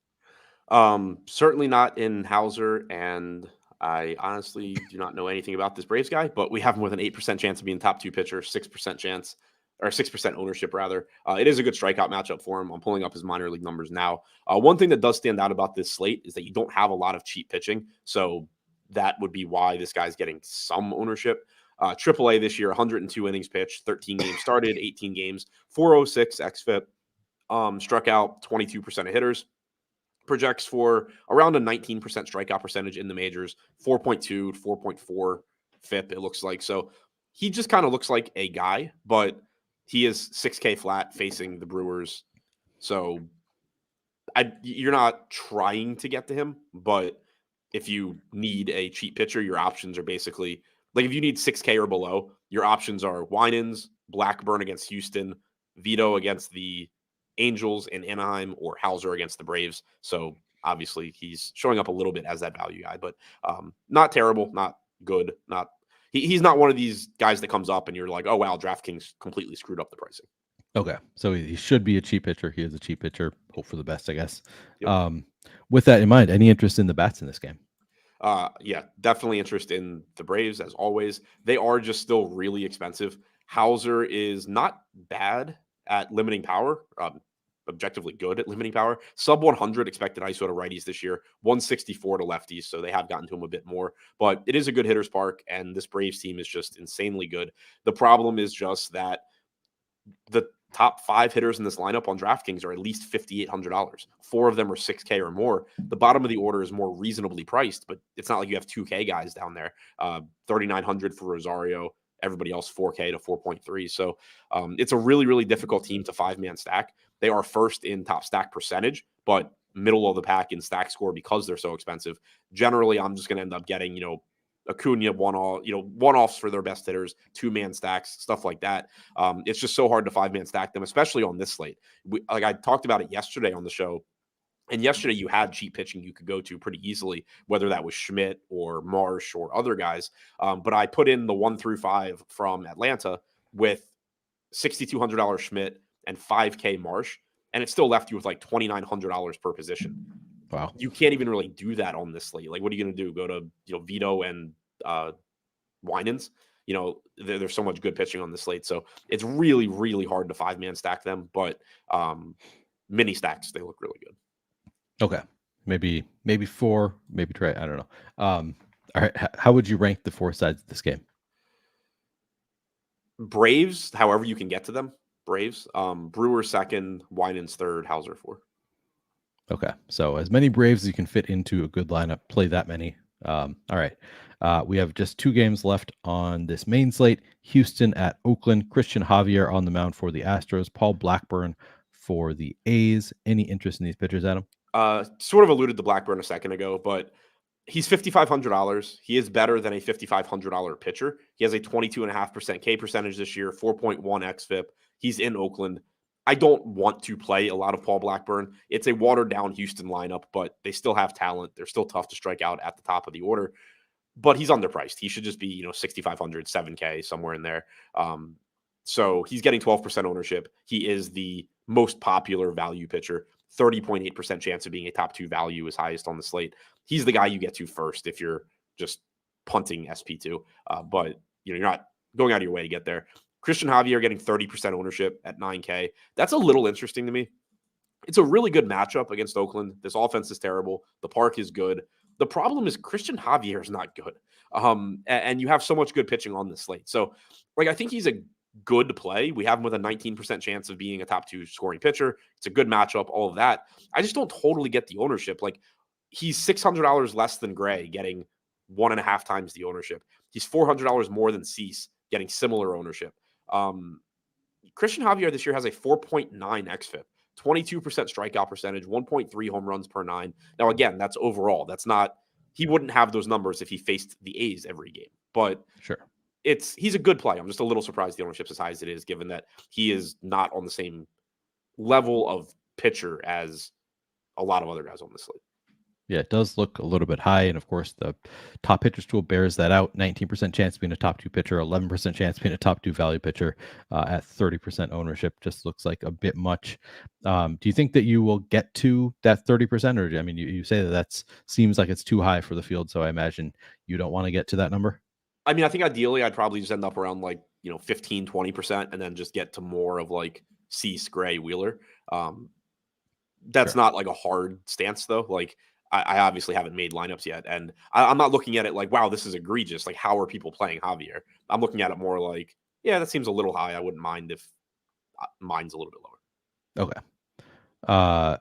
Certainly not in Hauser, and I honestly do not know anything about this Braves guy, but we have him with an 8% chance of being top 2 pitcher, 6% chance, or 6% ownership rather. It is a good strikeout matchup for him. I'm pulling up his minor league numbers now. One thing that does stand out about this slate is that you don't have a lot of cheap pitching, so that would be why this guy's getting some ownership. AAA this year, 102 innings pitched, 13 games started, 18 games, 406 xFIP, struck out 22% of hitters. Projects for around a 19% strikeout percentage in the majors, 4.2 to 4.4 FIP, it looks like. So he just kind of looks like a guy, but he is 6K flat facing the Brewers. So you're not trying to get to him, but if you need a cheap pitcher, your options are basically like if you need 6K or below, your options are Winans, Blackburn against Houston, Vito against the Angels in Anaheim, or Hauser against the Braves. So obviously he's showing up a little bit as that value guy, but not terrible, not good, not he's not one of these guys that comes up and you're like, oh wow, DraftKings completely screwed up the pricing. Okay, so he should be a cheap pitcher. He is a cheap pitcher. Hope for the best, I guess. Yep. With that in mind, any interest in the bats in this game? Yeah, definitely interest in the Braves as always. They are just still really expensive. Hauser is not bad at limiting power, objectively good at limiting power. Sub 100 expected ISO to righties this year, 164 to lefties, so they have gotten to him a bit more. But it is a good hitter's park, and this Braves team is just insanely good. The problem is just that the top 5 hitters in this lineup on DraftKings are at least $5,800. 4 of them are 6K or more. The bottom of the order is more reasonably priced, but it's not like you have 2K guys down there. 3,900 for Rosario. Everybody else 4K to 4.3. So it's a really, really difficult team to 5-man stack. They are first in top stack percentage, but middle of the pack in stack score because they're so expensive. Generally, I'm just going to end up getting, Acuna one-offs for their best hitters, 2-man stacks, stuff like that. It's just so hard to 5-man stack them, especially on this slate. I talked about it yesterday on the show. And yesterday you had cheap pitching you could go to pretty easily, whether that was Schmidt or Marsh or other guys. But I put in the 1 through 5 from Atlanta with $6,200 Schmidt and 5K Marsh, and it still left you with like $2,900 per position. Wow. You can't even really do that on this slate. Like, what are you going to do? Go to Vito and Winans? There's so much good pitching on this slate, so it's really, really hard to 5-man stack them. But mini stacks, they look really good. Okay, maybe 4, maybe try. I don't know. All right, how would you rank the 4 sides of this game? Braves, however you can get to them. Braves, Brewers second, Winans third, Hauser 4. Okay, so as many Braves as you can fit into a good lineup. Play that many. All right. We have just 2 games left on this main slate. Houston at Oakland. Christian Javier on the mound for the Astros. Paul Blackburn for the A's. Any interest in these pitchers, Adam? Sort of alluded to Blackburn a second ago, but he's $5,500. He is better than a $5,500 pitcher. He has a 22.5% K percentage this year, 4.1 xFIP. He's in Oakland. I don't want to play a lot of Paul Blackburn. It's a watered down Houston lineup, but they still have talent. They're still tough to strike out at the top of the order, but he's underpriced. He should just be, 6,500, 7K, somewhere in there. So he's getting 12% ownership. He is the most popular value pitcher, 30.8% chance of being a top 2 value is highest on the slate. He's the guy you get to first if you're just punting SP2, but you're not going out of your way to get there. Christian Javier getting 30% ownership at 9K. That's a little interesting to me. It's a really good matchup against Oakland. This offense is terrible. The park is good. The problem is Christian Javier is not good. And you have so much good pitching on this slate. So, I think he's a good play. We have him with a 19% chance of being a top 2 scoring pitcher. It's a good matchup, all of that. I just don't totally get the ownership. He's $600 less than Gray, getting 1.5 times the ownership. He's $400 more than Cease, getting similar ownership. Christian Javier this year has a 4.9 xFIP, 22% strikeout percentage, 1.3 home runs per 9. Now, again, that's overall. That's not, he wouldn't have those numbers if he faced the A's every game. But sure, he's a good play. I'm just a little surprised the ownership's as high as it is, given that he is not on the same level of pitcher as a lot of other guys on this slate. Yeah, it does look a little bit high. And of course, the top pitchers tool bears that out. 19% chance being a top 2 pitcher, 11% chance being a top 2 value pitcher at 30% ownership. Just looks like a bit much. Do you think that you will get to that 30%? Or, I mean, you say that seems like it's too high for the field. So I imagine you don't want to get to that number. I mean, I think ideally I'd probably just end up around like, 15, 20% and then just get to more of like Cease, Gray, Wheeler. That's Sure. not like a hard stance though. Like I obviously haven't made lineups yet. And I'm not looking at it like, wow, this is egregious. Like, how are people playing Javier? I'm looking at it more like, yeah, that seems a little high. I wouldn't mind if mine's a little bit lower. Okay. Uh,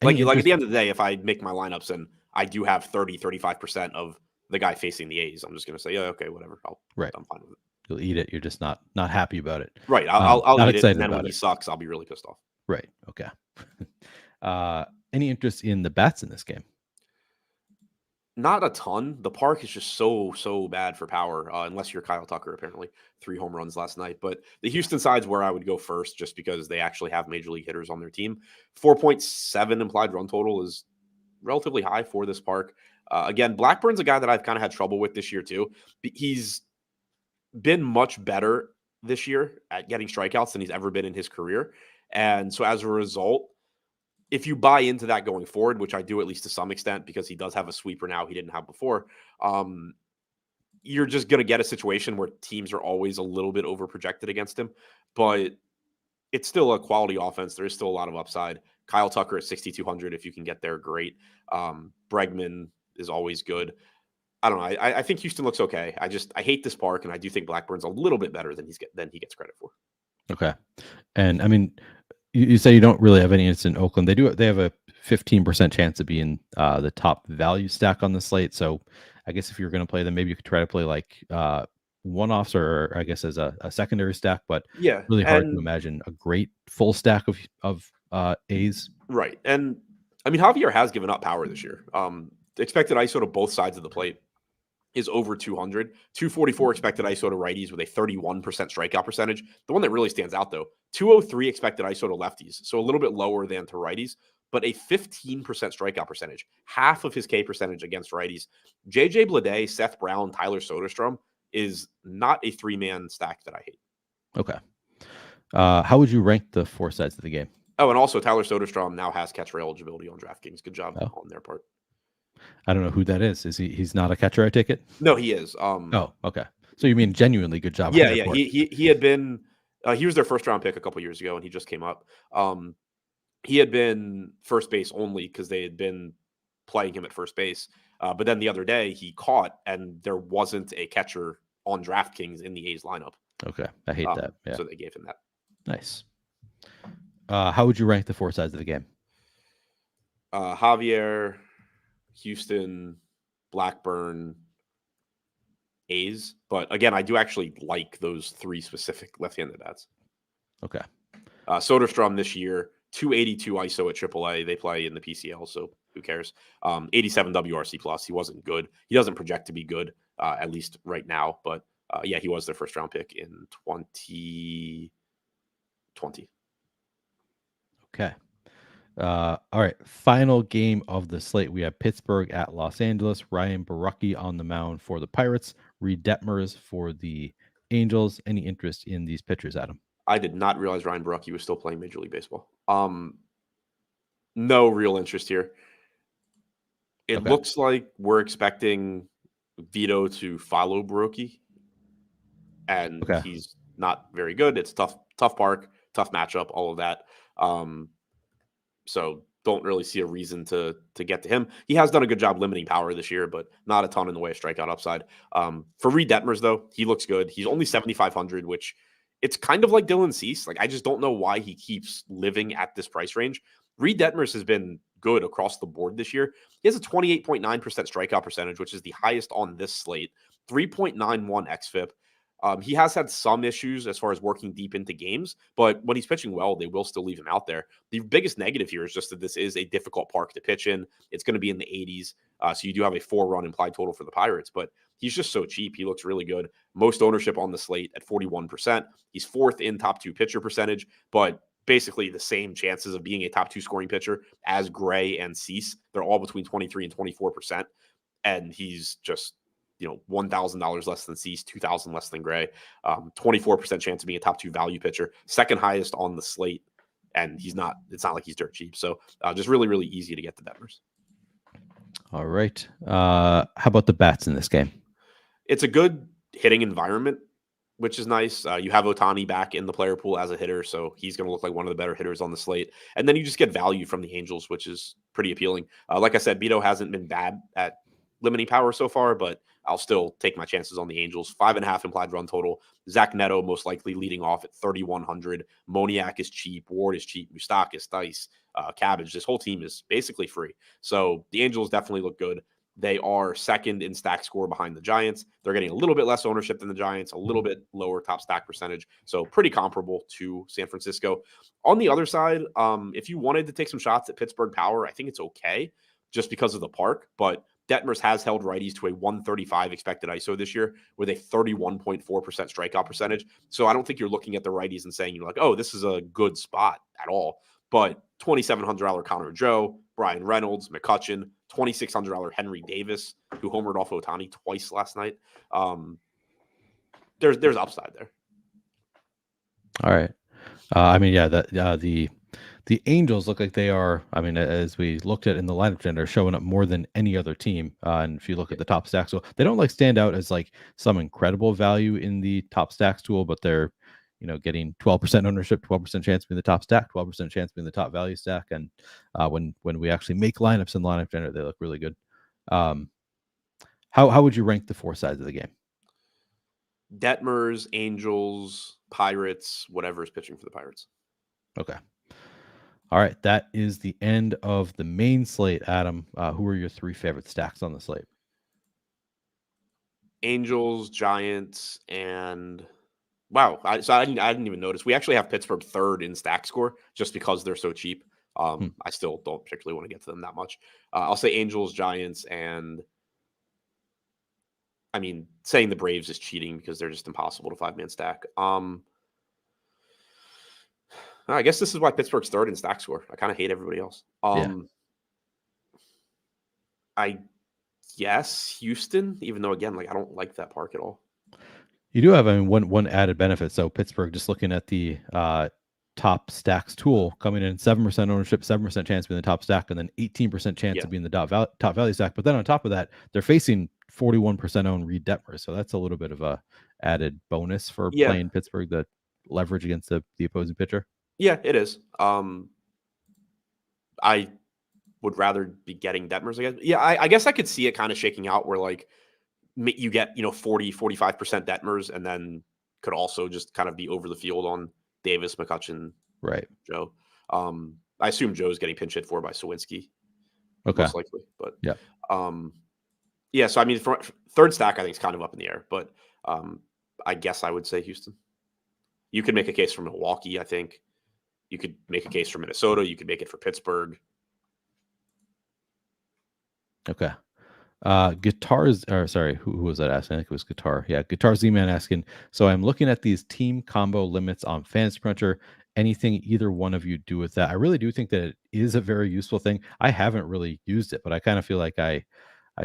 Like any like at interest? the end of the day, if I make my lineups and I do have 30, 35% of the guy facing the A's, I'm just gonna say, yeah, okay, whatever. Right. I'm fine with it. You'll eat it. You're just not happy about it. Right. I'll Not eat it. And excited then when about he it. sucks, I'll be really pissed off. Right. Okay. Any interest in the bats in this game? Not a ton. The park is just so bad for power, unless you're Kyle Tucker, apparently. 3 home runs last night. But the Houston side's where I would go first just because they actually have major league hitters on their team. 4.7 implied run total is relatively high for this park. Again, Blackburn's a guy that I've kind of had trouble with this year too. He's been much better this year at getting strikeouts than he's ever been in his career. And so as a result, if you buy into that going forward, which I do at least to some extent because he does have a sweeper now he didn't have before, you're just going to get a situation where teams are always a little bit over projected against him. But it's still a quality offense. There is still a lot of upside. Kyle Tucker at 6,200, if you can get there, great. Bregman is always good. I don't know. I think Houston looks okay. I hate this park, and I do think Blackburn's a little bit better than he gets credit for. Okay. And I mean, you say you don't really have any interest in Oakland. They have a 15% chance of being the top value stack on the slate. So I guess if you're going to play them, maybe you could try to play like one-offs or I guess as a secondary stack, but Yeah, really hard to and imagine a great full stack of A's. right, and I mean Javier has given up power this year. The expected ISO to both sides of the plate is over 200. 244 expected ISO to righties with a 31% strikeout percentage. The one that really stands out, though, 203 expected ISO to lefties, so a little bit lower than to righties, but a 15% strikeout percentage, half of his K percentage against righties. JJ Bleday, Seth Brown, Tyler Soderstrom is not a 3-man stack that I hate. Okay. How would you rank the 4 sides of the game? Oh, and also Tyler Soderstrom now has catcher eligibility on DraftKings. Good job on their part. I don't know who that is. He's not a catcher, I take it? No, he is. Oh, okay. So you mean genuinely good job? Yeah. He had been he was their first round pick a couple years ago, and he just came up. He had been first base only because they had been playing him at first base. But then the other day he caught, and there wasn't a catcher on DraftKings in the A's lineup. Okay, I hate that. Yeah. So they gave him that. Nice. How would you rank the 4 sides of the game? Javier, Houston, Blackburn, A's. But again, I do actually like those 3 specific left-handed bats. Okay. Soderstrom this year, 282 ISO at AAA. They play in the PCL, so who cares? 87 WRC plus. He wasn't good. He doesn't project to be good, at least right now. But yeah, he was their first round pick in 2020. Okay. All right. Final game of the slate. We have Pittsburgh at Los Angeles. Ryan Borucki on the mound for the Pirates. Reed Detmers for the Angels. Any interest in these pitchers, Adam? I did not realize Ryan Borucki was still playing Major League Baseball. No real interest here. It looks like we're expecting Vito to follow Borucki, and he's not very good. It's tough park, tough matchup, all of that. So don't really see a reason to get to him. He has done a good job limiting power this year, but not a ton in the way of strikeout upside. For Reed Detmers, though, he looks good. He's only 7,500, which it's kind of like Dylan Cease. Like, I just don't know why he keeps living at this price range. Reed Detmers has been good across the board this year. He has a 28.9% strikeout percentage, which is the highest on this slate, 3.91 xFIP. He has had some issues as far as working deep into games, but when he's pitching well, they will still leave him out there. The biggest negative here is just that this is a difficult park to pitch in. It's going to be in the 80s, so you do have a 4-run implied total for the Pirates, but he's just so cheap. He looks really good. Most ownership on the slate at 41%. He's 4th in top 2 pitcher percentage, but basically the same chances of being a top 2 scoring pitcher as Gray and Cease. They're all between 23 and 24%. And he's just, $1,000 less than Cease, 2,000 less than Gray, 24% chance of being a top 2 value pitcher, second highest on the slate. And it's not like he's dirt cheap. So just really, really easy to get the Detmers. All right. How about the bats in this game? It's a good hitting environment, which is nice. You have Ohtani back in the player pool as a hitter, so he's going to look like one of the better hitters on the slate. And then you just get value from the Angels, which is pretty appealing. Like I said, Beto hasn't been bad at limiting power so far, but I'll still take my chances on the Angels. 5.5 implied run total. Zach Neto most likely leading off at 3,100. Moniak is cheap. Ward is cheap. Moustakas, Dice, Cabbage. This whole team is basically free. So the Angels definitely look good. They are second in stack score behind the Giants. They're getting a little bit less ownership than the Giants, a little bit lower top stack percentage. So pretty comparable to San Francisco. On the other side, if you wanted to take some shots at Pittsburgh power, I think it's okay just because of the park. But Detmers has held righties to a 135 expected ISO this year with a 31.4% strikeout percentage. So I don't think you're looking at the righties and saying, oh, this is a good spot at all. But $2,700 Connor Joe, Brian Reynolds, McCutchen, $2,600 Henry Davis, who homered off Ohtani twice last night. There's upside there. All right. The Angels look like they are, as we looked at in the lineup gen, are showing up more than any other team. And if you look at the top stacks, so they don't stand out as some incredible value in the top stacks tool, but they're, getting 12% ownership, 12% chance being the top stack, 12% chance being the top value stack. And when we actually make lineups in lineup gen, they look really good. How would you rank the 4 sides of the game? Detmers, Angels, Pirates, whatever is pitching for the Pirates. Okay. All right, that is the end of the main slate, Adam. Who are your 3 favorite stacks on the slate? Angels, Giants, and wow. I didn't even notice. We actually have Pittsburgh third in stack score just because they're so cheap. I still don't particularly want to get to them that much. I'll say Angels, Giants, and saying the Braves is cheating because they're just impossible to 5-man stack. I guess this is why Pittsburgh's third in stack score. I kind of hate everybody else. I guess Houston, even though again, I don't like that park at all. You do have one added benefit. So Pittsburgh, just looking at the top stacks tool, coming in 7% ownership, 7% chance being the top stack, and then 18% chance of being the top value stack. But then on top of that, they're facing 41% owned Reed Detmers. So that's a little bit of a added bonus for playing Pittsburgh, the leverage against the opposing pitcher. Yeah, it is. I would rather be getting Detmers again. Yeah, I guess I could see it kind of shaking out where you get 40-45% Detmers, and then could also just kind of be over the field on Davis, McCutchen, right? Joe. I assume Joe's getting pinch hit for by Sawinski. Okay, most likely, but yeah. So for third stack, I think it's kind of up in the air, but I guess I would say Houston. You could make a case for Milwaukee. I think you could make a case for Minnesota. You could make it for Pittsburgh. Okay. Who was that asking? I think it was Guitar. Yeah, Guitar Z-Man asking. So I'm looking at these team combo limits on Fantasy Cruncher. Anything either one of you do with that? I really do think that it is a very useful thing. I haven't really used it, but I kind of feel like I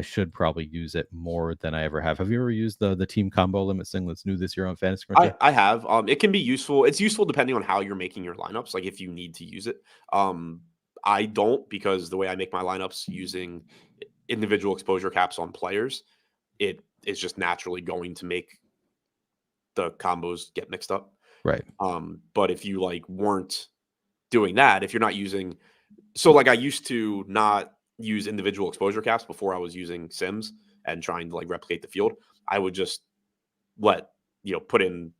should probably use it more than I ever have. Have you ever used the team combo limits thing that's new this year on Fantasy Cruncher? I have. It can be useful. It's useful depending on how you're making your lineups, if you need to use it. I don't, because the way I make my lineups using individual exposure caps on players, it is just naturally going to make the combos get mixed up. Right. But if you weren't doing that, if you're not using, I used to not use individual exposure caps before I was using Sims and trying to replicate the field. I would just put in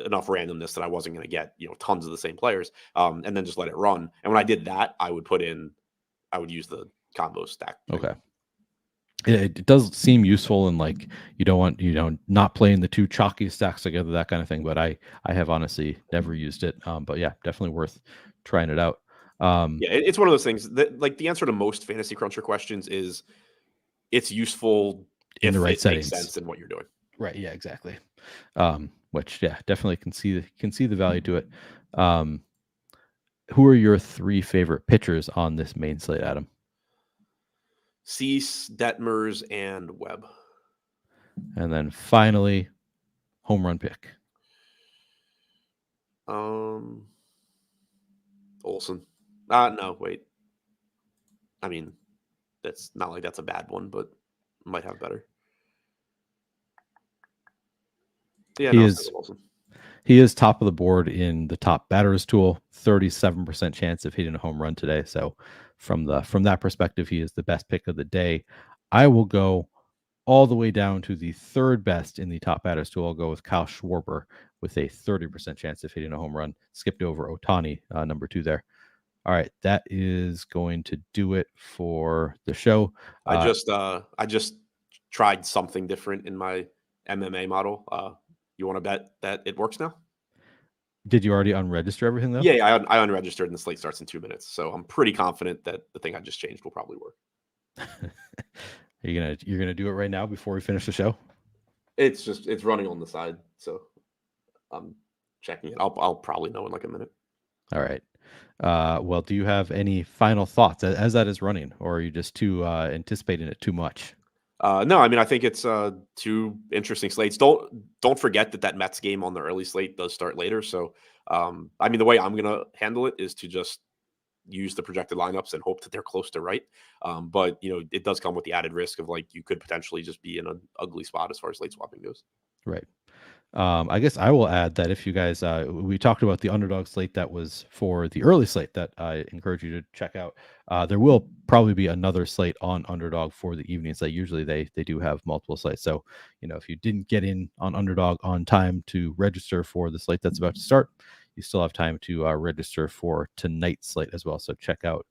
enough randomness that I wasn't going to get, tons of the same players, and then just let it run. And when I did that, I would use the combo stack. Okay. It does seem useful, and you don't want not playing the two chalky stacks together, that kind of thing. But I have honestly never used it. But yeah, definitely worth trying it out. It's one of those things that the answer to most Fantasy Cruncher questions is it's useful in the right settings. Makes sense in what you're doing. Right. Yeah. Exactly. Which definitely can see the value to it. Who are your 3 favorite pitchers on this main slate, Adam? Cease, Detmers, and Webb. And then finally, home run pick. Olsen. No, wait. I mean, that's not like that's a bad one, but might have better. Yeah, he is top of the board in the top batters tool, 37% chance of hitting a home run today. So from that perspective, he is the best pick of the day. I will go all the way down to the third best in the top batters tool. I'll go with Kyle Schwarber with a 30% chance of hitting a home run. Skipped over Ohtani, number 2 there. All right, that is going to do it for the show. I just tried something different in my MMA model. You want to bet that it works now? Did you already unregister everything though? Yeah, I unregistered and the slate starts in 2 minutes. So I'm pretty confident that the thing I just changed will probably work. You're gonna do it right now before we finish the show? It's running on the side, so I'm checking it. I'll probably know in like a minute. All right. Well, do you have any final thoughts as that is running, or are you just too anticipating it too much? No, I mean, I think it's 2 interesting slates. Don't forget that Mets game on the early slate does start later. So, I mean, the way I'm gonna handle it is to just use the projected lineups and hope that they're close to right. But it does come with the added risk of like you could potentially just be in an ugly spot as far as late swapping goes. Right. I guess I will add that if you guys, we talked about the underdog slate that was for the early slate that I encourage you to check out. There will probably be another slate on underdog for the evenings. That usually they do have multiple slates. So, if you didn't get in on underdog on time to register for the slate that's about to start, you still have time to register for tonight's slate as well. So check out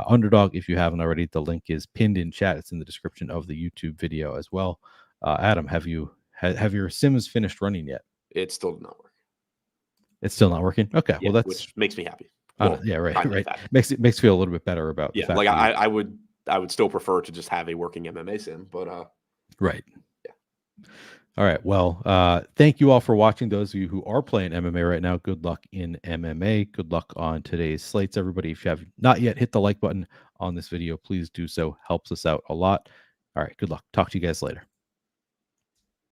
underdog if you haven't already. The link is pinned in chat. It's in the description of the YouTube video as well. Adam, have your Sims finished running yet? It still did not work. It's still not working? Okay. Yeah, well, which makes me happy. Yeah, right. Makes you feel a little bit better about the fact like I would still prefer to just have a working MMA sim, but right. Yeah. All right. Well, thank you all for watching. Those of you who are playing MMA right now, good luck in MMA. Good luck on today's slates, everybody. If you have not yet hit the like button on this video, please do so. Helps us out a lot. All right. Good luck. Talk to you guys later.